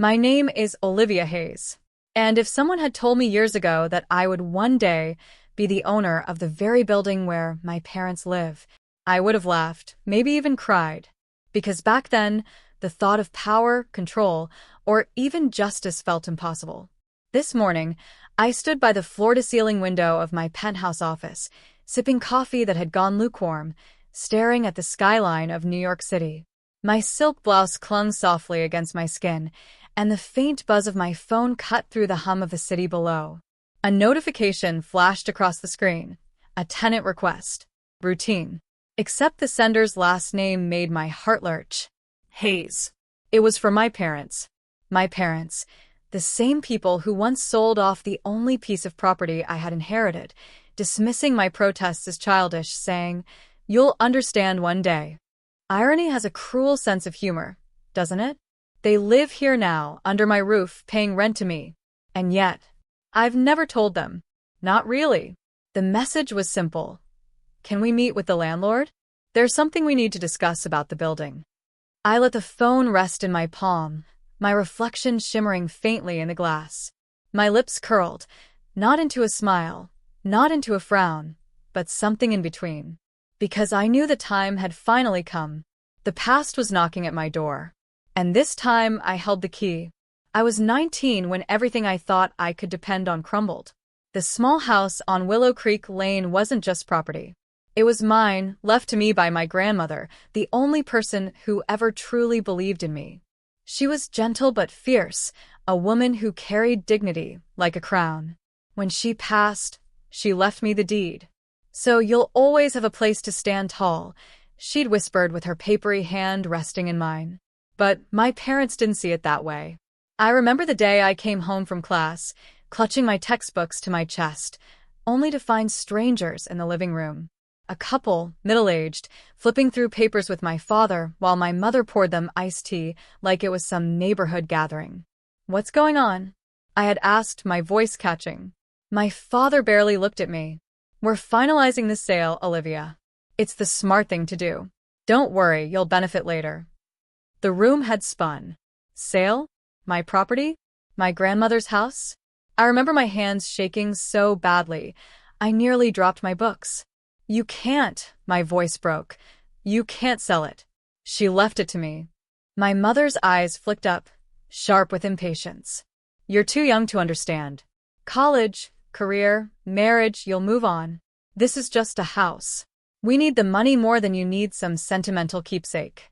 My name is Olivia Hayes. And if someone had told me years ago that I would one day be the owner of the very building where my parents live, I would have laughed, maybe even cried. Because back then, the thought of power, control, or even justice felt impossible. This morning, I stood by the floor-to-ceiling window of my penthouse office, sipping coffee that had gone lukewarm, staring at the skyline of New York City. My silk blouse clung softly against my skin, and the faint buzz of my phone cut through the hum of the city below. A notification flashed across the screen. A tenant request. Routine. Except the sender's last name made my heart lurch. Hayes. It was for my parents. My parents. The same people who once sold off the only piece of property I had inherited, dismissing my protests as childish, saying, "You'll understand one day." Irony has a cruel sense of humor, doesn't it? They live here now, under my roof, paying rent to me. And yet, I've never told them. Not really. The message was simple. Can we meet with the landlord? There's something we need to discuss about the building. I let the phone rest in my palm, my reflection shimmering faintly in the glass. My lips curled, not into a smile, not into a frown, but something in between. Because I knew the time had finally come. The past was knocking at my door. And this time I held the key. I was 19 when everything I thought I could depend on crumbled. The small house on Willow Creek Lane wasn't just property. It was mine, left to me by my grandmother, the only person who ever truly believed in me. She was gentle but fierce, a woman who carried dignity like a crown. When she passed, she left me the deed. "So you'll always have a place to stand tall," she'd whispered with her papery hand resting in mine. But my parents didn't see it that way. I remember the day I came home from class, clutching my textbooks to my chest, only to find strangers in the living room. A couple, middle-aged, flipping through papers with my father while my mother poured them iced tea like it was some neighborhood gathering. "What's going on?" I had asked, my voice catching. My father barely looked at me. "We're finalizing the sale, Olivia. It's the smart thing to do. Don't worry, you'll benefit later." The room had spun. Sale? My property? My grandmother's house? I remember my hands shaking so badly, I nearly dropped my books. "You can't," my voice broke. "You can't sell it." She left it to me. My mother's eyes flicked up, sharp with impatience. "You're too young to understand. College, career, marriage, you'll move on. This is just a house. We need the money more than you need some sentimental keepsake."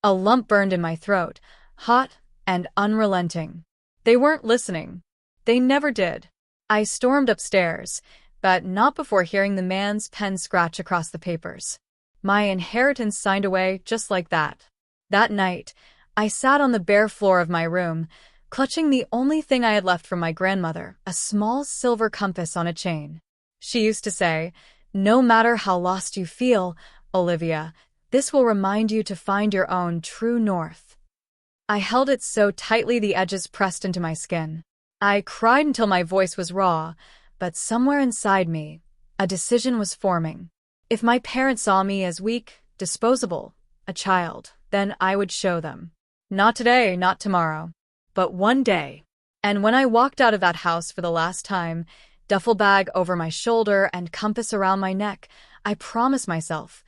A lump burned in my throat, hot and unrelenting. They weren't listening. They never did. I stormed upstairs, but not before hearing the man's pen scratch across the papers. My inheritance signed away just like that. That night, I sat on the bare floor of my room, clutching the only thing I had left from my grandmother, a small silver compass on a chain. She used to say, "No matter how lost you feel, Olivia, this will remind you to find your own true north." I held it so tightly the edges pressed into my skin. I cried until my voice was raw, but somewhere inside me, a decision was forming. If my parents saw me as weak, disposable, a child, then I would show them. Not today, not tomorrow, but one day. And when I walked out of that house for the last time, duffel bag over my shoulder and compass around my neck, I promised myself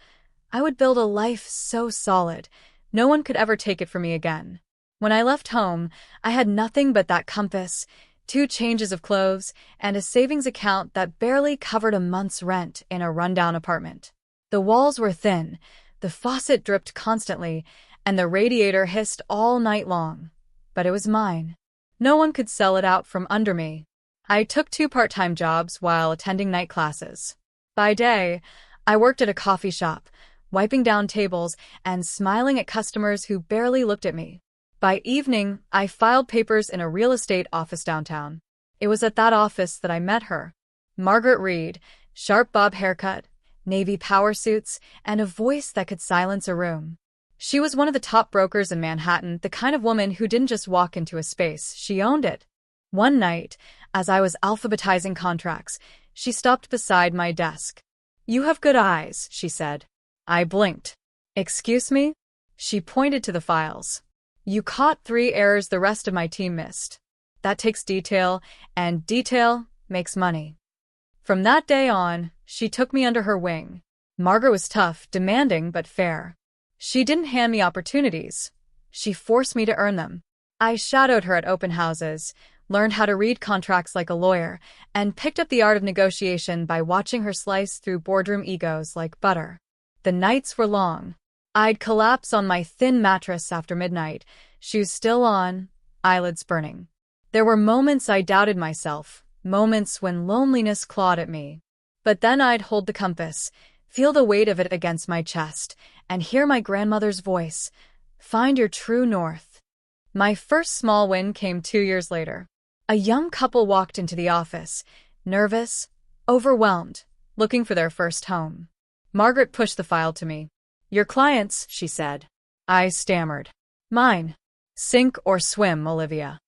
I would build a life so solid, no one could ever take it from me again. When I left home, I had nothing but that compass, 2 changes of clothes, and a savings account that barely covered a month's rent in a rundown apartment. The walls were thin, the faucet dripped constantly, and the radiator hissed all night long. But it was mine. No one could sell it out from under me. I took 2 part-time jobs while attending night classes. By day, I worked at a coffee shop, wiping down tables and smiling at customers who barely looked at me. By evening, I filed papers in a real estate office downtown. It was at that office that I met her. Margaret Reed, sharp bob haircut, navy power suits, and a voice that could silence a room. She was one of the top brokers in Manhattan, the kind of woman who didn't just walk into a space, she owned it. One night, as I was alphabetizing contracts, she stopped beside my desk. "You have good eyes," she said. I blinked. "Excuse me?" She pointed to the files. You caught 3 errors the rest of my team missed. That takes detail, and detail makes money. From that day on, she took me under her wing. Margaret was tough, demanding, but fair. She didn't hand me opportunities. She forced me to earn them. I shadowed her at open houses, learned how to read contracts like a lawyer, and picked up the art of negotiation by watching her slice through boardroom egos like butter. The nights were long. I'd collapse on my thin mattress after midnight, shoes still on, eyelids burning. There were moments I doubted myself, moments when loneliness clawed at me. But then I'd hold the compass, feel the weight of it against my chest, and hear my grandmother's voice, "Find your true north." My first small win came 2 years later. A young couple walked into the office, nervous, overwhelmed, looking for their first home. Margaret pushed the file to me. "Your clients," she said. I stammered. "Mine. Sink or swim, Olivia."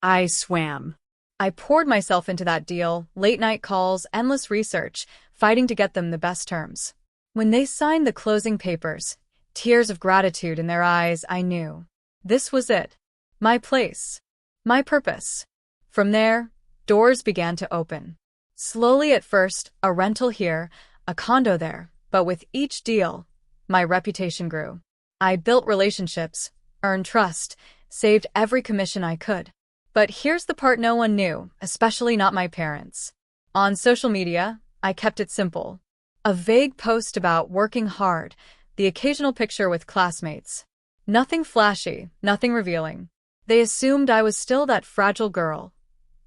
I swam. I poured myself into that deal, late-night calls, endless research, fighting to get them the best terms. When they signed the closing papers, tears of gratitude in their eyes, I knew. This was it. My place. My purpose. From there, doors began to open. Slowly at first, a rental here, a condo there, but with each deal, my reputation grew. I built relationships, earned trust, saved every commission I could. But here's the part no one knew, especially not my parents. On social media, I kept it simple. A vague post about working hard, the occasional picture with classmates. Nothing flashy, nothing revealing. They assumed I was still that fragile girl,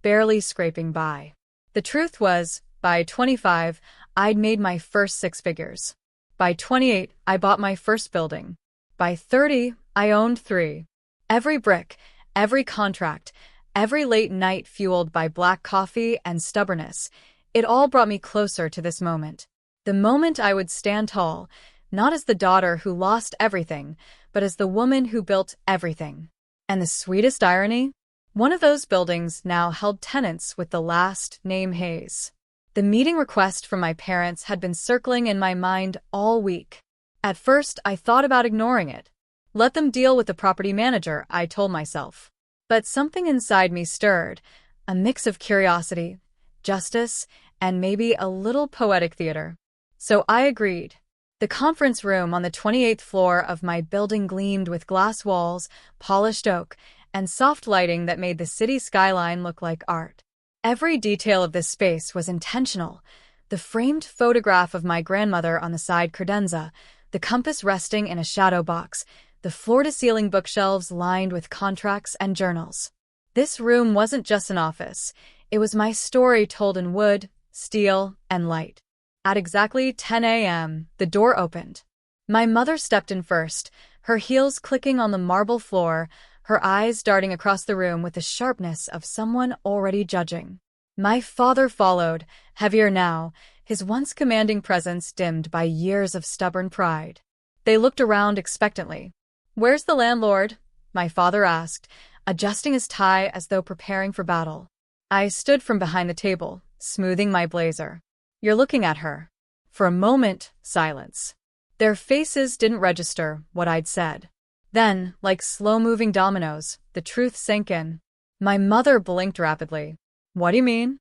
barely scraping by. The truth was, by 25, I'd made my first 6 figures. By 28, I bought my first building. By 30, I owned 3. Every brick, every contract, every late night fueled by black coffee and stubbornness, it all brought me closer to this moment. The moment I would stand tall, not as the daughter who lost everything, but as the woman who built everything. And the sweetest irony? One of those buildings now held tenants with the last name Hayes. The meeting request from my parents had been circling in my mind all week. At first, I thought about ignoring it. Let them deal with the property manager, I told myself. But something inside me stirred, a mix of curiosity, justice, and maybe a little poetic theater. So I agreed. The conference room on the 28th floor of my building gleamed with glass walls, polished oak, and soft lighting that made the city skyline look like art. Every detail of this space was intentional. The framed photograph of my grandmother on the side credenza, the compass resting in a shadow box, the floor-to-ceiling bookshelves lined with contracts and journals. This room wasn't just an office. It was my story told in wood, steel, and light. At exactly 10 a.m., the door opened. My mother stepped in first, her heels clicking on the marble floor, her eyes darting across the room with the sharpness of someone already judging. My father followed, heavier now, his once commanding presence dimmed by years of stubborn pride. They looked around expectantly. "Where's the landlord?" my father asked, adjusting his tie as though preparing for battle. I stood from behind the table, smoothing my blazer. "You're looking at her." For a moment, silence. Their faces didn't register what I'd said. Then, like slow-moving dominoes, the truth sank in. My mother blinked rapidly. "What do you mean?"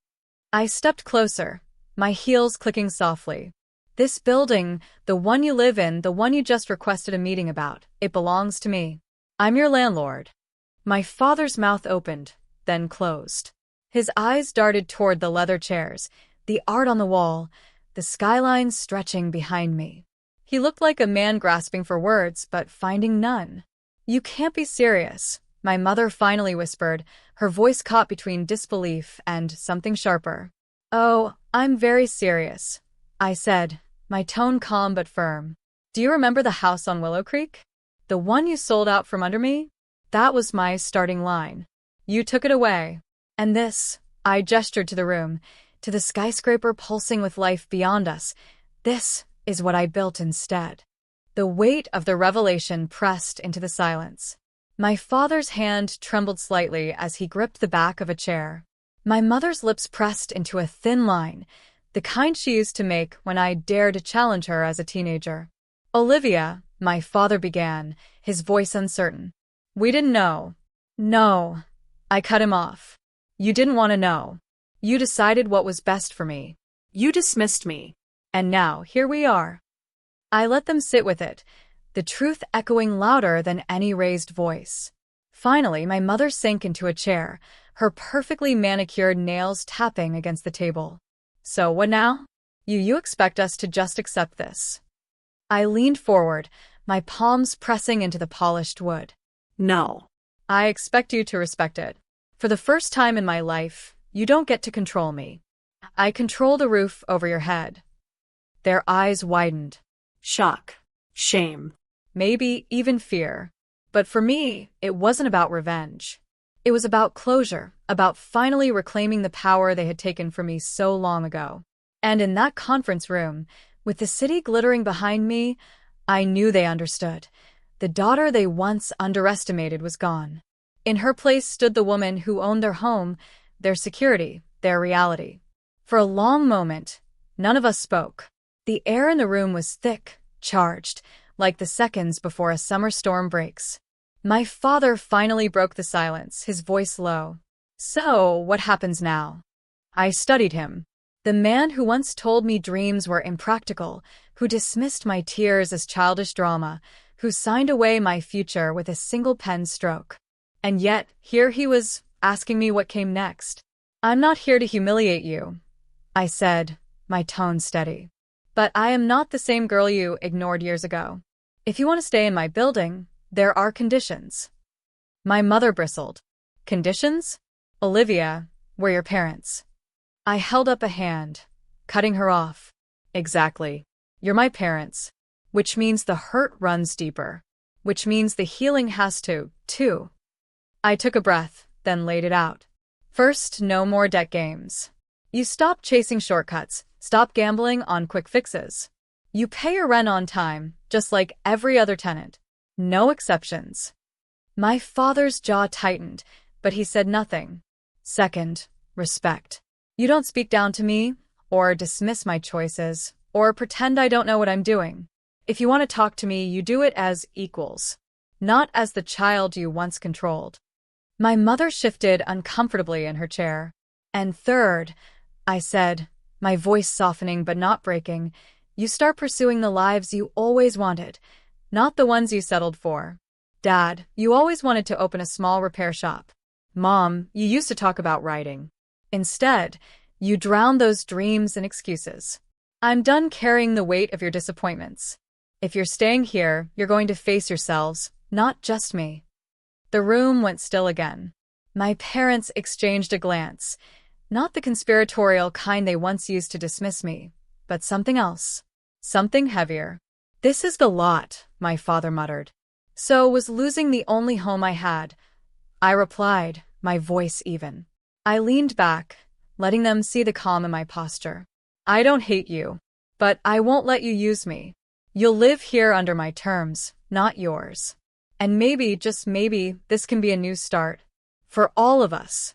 I stepped closer, my heels clicking softly. "This building, the one you live in, the one you just requested a meeting about, it belongs to me. I'm your landlord." My father's mouth opened, then closed. His eyes darted toward the leather chairs, the art on the wall, the skyline stretching behind me. He looked like a man grasping for words, but finding none. "You can't be serious," my mother finally whispered, her voice caught between disbelief and something sharper. "Oh, I'm very serious," I said, my tone calm but firm. "Do you remember the house on Willow Creek? The one you sold out from under me? That was my starting line. You took it away. And this," I gestured to the room, to the skyscraper pulsing with life beyond us, "this is what I built instead." The weight of the revelation pressed into the silence. My father's hand trembled slightly as he gripped the back of a chair. My mother's lips pressed into a thin line, the kind she used to make when I dared to challenge her as a teenager. "Olivia," my father began, his voice uncertain. We didn't know. No. I cut him off. You didn't want to know. You decided what was best for me. You dismissed me. And now, here we are. I let them sit with it, the truth echoing louder than any raised voice. Finally, my mother sank into a chair, her perfectly manicured nails tapping against the table. So what now? You expect us to just accept this? I leaned forward, my palms pressing into the polished wood. No. I expect you to respect it. For the first time in my life, you don't get to control me. I control the roof over your head. Their eyes widened. Shock. Shame. Maybe even fear. But for me, it wasn't about revenge. It was about closure, about finally reclaiming the power they had taken from me so long ago. And in that conference room, with the city glittering behind me, I knew they understood. The daughter they once underestimated was gone. In her place stood the woman who owned their home, their security, their reality. For a long moment, none of us spoke. The air in the room was thick, charged, like the seconds before a summer storm breaks. My father finally broke the silence, his voice low. So, what happens now? I studied him. The man who once told me dreams were impractical, who dismissed my tears as childish drama, who signed away my future with a single pen stroke. And yet, here he was, asking me what came next. I'm not here to humiliate you, I said, my tone steady. But I am not the same girl you ignored years ago. If you want to stay in my building, there are conditions. My mother bristled. Conditions? Olivia, we're your parents. I held up a hand, cutting her off. Exactly. You're my parents. Which means the hurt runs deeper. Which means the healing has to, too. I took a breath, then laid it out. First, no more debt games. You stop chasing shortcuts, stop gambling on quick fixes. You pay your rent on time, just like every other tenant. No exceptions. My father's jaw tightened, but he said nothing. Second, respect. You don't speak down to me, or dismiss my choices, or pretend I don't know what I'm doing. If you want to talk to me, you do it as equals, not as the child you once controlled. My mother shifted uncomfortably in her chair. And third, I said, my voice softening but not breaking, you start pursuing the lives you always wanted, not the ones you settled for. Dad, you always wanted to open a small repair shop. Mom, you used to talk about writing. Instead, you drowned those dreams in excuses. I'm done carrying the weight of your disappointments. If you're staying here, you're going to face yourselves, not just me. The room went still again. My parents exchanged a glance, not the conspiratorial kind they once used to dismiss me, but something else, something heavier. This is the lot, my father muttered. So was losing the only home I had. I replied, my voice even. I leaned back, letting them see the calm in my posture. I don't hate you, but I won't let you use me. You'll live here under my terms, not yours. And maybe, just maybe, this can be a new start. For all of us.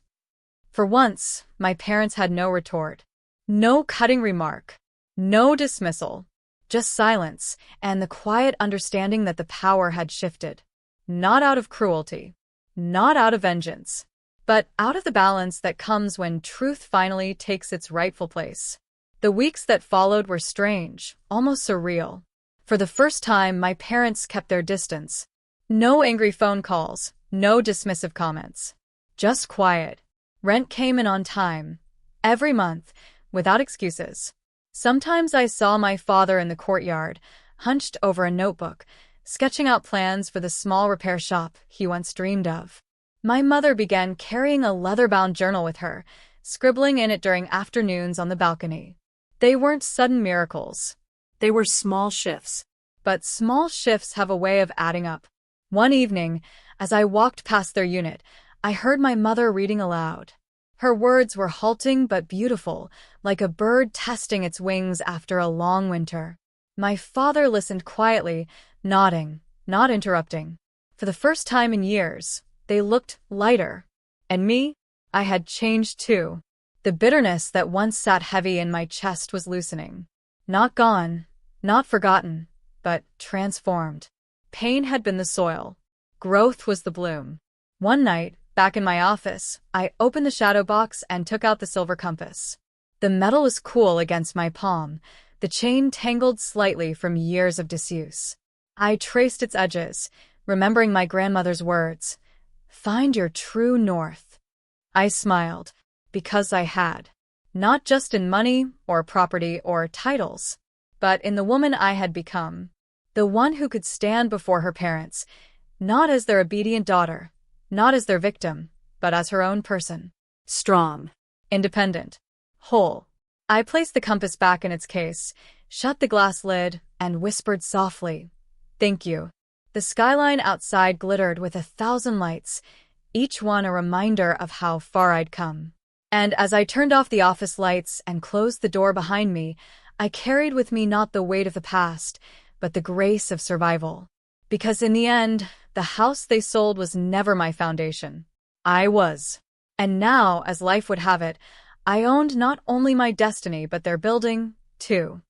For once, my parents had no retort. No cutting remark. No dismissal. Just silence, and the quiet understanding that the power had shifted. Not out of cruelty. Not out of vengeance. But out of the balance that comes when truth finally takes its rightful place. The weeks that followed were strange, almost surreal. For the first time, my parents kept their distance. No angry phone calls, no dismissive comments. Just quiet. Rent came in on time. Every month, without excuses. Sometimes I saw my father in the courtyard, hunched over a notebook, sketching out plans for the small repair shop he once dreamed of. My mother began carrying a leather-bound journal with her, scribbling in it during afternoons on the balcony. They weren't sudden miracles. They were small shifts. But small shifts have a way of adding up. One evening, as I walked past their unit, I heard my mother reading aloud. Her words were halting but beautiful, like a bird testing its wings after a long winter. My father listened quietly, nodding, not interrupting. For the first time in years, they looked lighter. And me? I had changed too. The bitterness that once sat heavy in my chest was loosening. Not gone, not forgotten, but transformed. Pain had been the soil. Growth was the bloom. One night, back in my office, I opened the shadow box and took out the silver compass. The metal was cool against my palm, the chain tangled slightly from years of disuse. I traced its edges, remembering my grandmother's words, "Find your true north." I smiled, because I had. Not just in money or property or titles, but in the woman I had become. The one who could stand before her parents, not as their obedient daughter, not as their victim, but as her own person. Strong. Independent. Whole. I placed the compass back in its case, shut the glass lid, and whispered softly, "Thank you." The skyline outside glittered with 1,000 lights, each one a reminder of how far I'd come. And as I turned off the office lights and closed the door behind me, I carried with me not the weight of the past, but the grace of survival. Because in the end, the house they sold was never my foundation. I was. And now, as life would have it, I owned not only my destiny but their building, too.